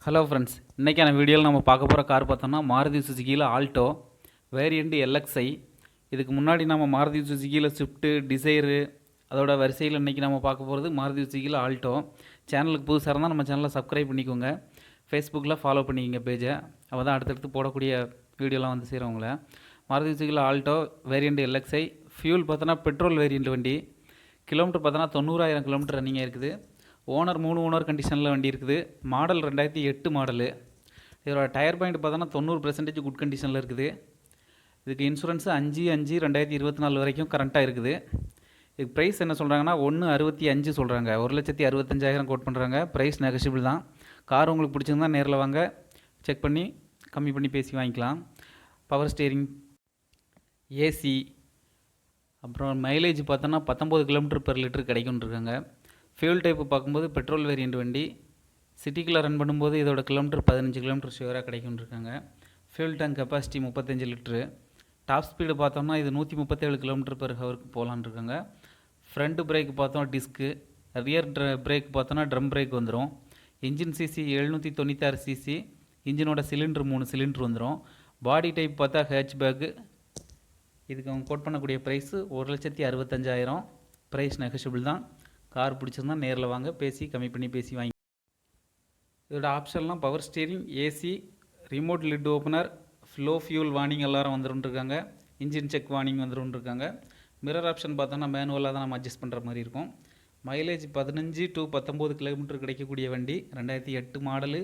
Hello friends, இன்றைக்கான வீடியோவில் நம்ம பார்க்க போகிற கார் பார்த்தோம்னா மாருதி சுசுகியில் ஆல்டோ வேரியண்ட் எல்எக்ஸ்ஐ. இதுக்கு முன்னாடி நம்ம மாருதி சுசுகியில் ஸ்விஃப்ட்டு, டிசைரு அதோட வரிசையில் இன்றைக்கி நம்ம பார்க்க போகிறது மாருதி சுசுகியில் ஆல்டோ. சேனலுக்கு புதுசாக இருந்தால் நம்ம சேனலை சப்ஸ்கிரைப் பண்ணிக்கோங்க, ஃபேஸ்புக்கில் ஃபாலோ பண்ணிக்கோங்க பேஜை. அப்போ தான் அடுத்தடுத்து போடக்கூடிய வீடியோலாம் வந்து செய்கிறவங்கள. மாருதி சுசுகியில் ஆல்டோ வேரியண்ட் எல்எக்ஸ்ஐ. ஃபியூல் பார்த்தோன்னா பெட்ரோல் வேரியண்ட் வண்டி. கிலோமீட்டர் பார்த்தோன்னா 90,000 கிலோமீட்டர் ரன்னிங் இருக்குது. ஓனர் 3 ஓனர் கண்டிஷனில் வண்டி இருக்குது. Model 2008 model. இதோட டயர் பாயிண்ட் பார்த்தோன்னா 90% குட் கண்டிஷனில் இருக்குது. இதுக்கு இன்சூரன்ஸு 5/5/2024 வரைக்கும் கரண்ட்டாக இருக்குது. இதுக்கு ப்ரைஸ் என்ன சொல்கிறாங்கன்னா 1,65 சொல்கிறாங்க. 1,65,000 கோட் பண்ணுறாங்க. ப்ரைஸ் நெகஷியபிள் தான். கார் உங்களுக்கு பிடிச்சிருந்தா நேரில் வாங்க, செக் பண்ணி கம்மி பண்ணி பேசி வாங்கிக்கலாம். பவர் ஸ்டீரிங், ஏசி, அப்புறம் மைலேஜ் பார்த்தோன்னா 19 km/லிட்டர் கிடைக்கும்ன்ருக்காங்க. ஃபியூல் டைப்பு பார்க்கும்போது பெட்ரோல் வேரியண்ட் வண்டி. சிட்டிக்குள்ளே ரன் பண்ணும்போது இதோட கிலோமீட்டர் 15 km ஷுவராக கிடைக்கும்ன்ருக்காங்க. Fuel tank capacity 35 litre. Top speed பார்த்தோம்னா இது 137 km/h போகலான்ருக்காங்க. ஃப்ரண்ட் பிரேக் பார்த்தோம் டிஸ்க்கு. ரியர் பிரேக் பார்த்தோன்னா ட்ரம் பிரேக் வந்துடும். Engine CC 796 CC. இன்ஜினோட சிலிண்டர் 3 சிலிண்டர் வந்துடும். பாடி டைப் பார்த்தா ஹேட்ச் பேக்கு. இதுக்கு அவங்க கோட் பண்ணக்கூடிய ப்ரைஸு 1,65,000. ப்ரைஸ் நெகஷியபிள் தான். கார் பிடிச்சிருந்தால் நேரில் வாங்க, பேசி கம்மி பண்ணி பேசி வாங்கி. இதோட ஆப்ஷன்லாம் power steering, AC, remote lid opener, low fuel warning எல்லாரும் வந்துருன்ருக்காங்க. இன்ஜின் செக் வார்னிங் வந்துருன்ருக்காங்க. மிரர் ஆப்ஷன் பார்த்தோன்னா மேனுவலாக தான் நம்ம அட்ஜஸ்ட் பண்ணுற மாதிரி இருக்கும். மைலேஜ் 15 to 19 km கிடைக்கக்கூடிய வண்டி. 2008 மாடலு,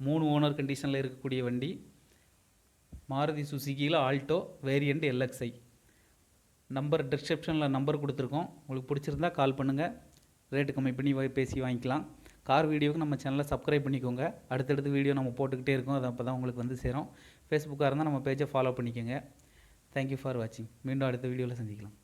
3 ஓனர் கண்டிஷனில் இருக்கக்கூடிய வண்டி. மாருதி சுசுகியில் ஆல்டோ வேரியண்ட் எல்எக்ஸ்ஐ. நம்பர் டிஸ்கிரிப்ஷனில் நம்பர் கொடுத்துருக்கோம். உங்களுக்கு பிடிச்சிருந்தா கால் பண்ணுங்கள், ரேட்டு கம்மி பண்ணி பேசி வாங்கிக்கலாம். கார் வீடியோவுக்கு நம்ம சேனலை சப்ஸ்கிரைப் பண்ணிக்கோங்க. அடுத்தடுத்து வீடியோ நம்ம போட்டுக்கிட்டே இருக்கோம், அது அப்போ தான் உங்களுக்கு வந்து சேரும். ஃபேஸ்புக்காக இருந்தால் நம்ம பேஜை ஃபாலோ பண்ணிக்கோங்க. தேங்க்யூ ஃபார் வாட்சிங். மீண்டும் அடுத்த வீடியோவில் சந்திக்கலாம்.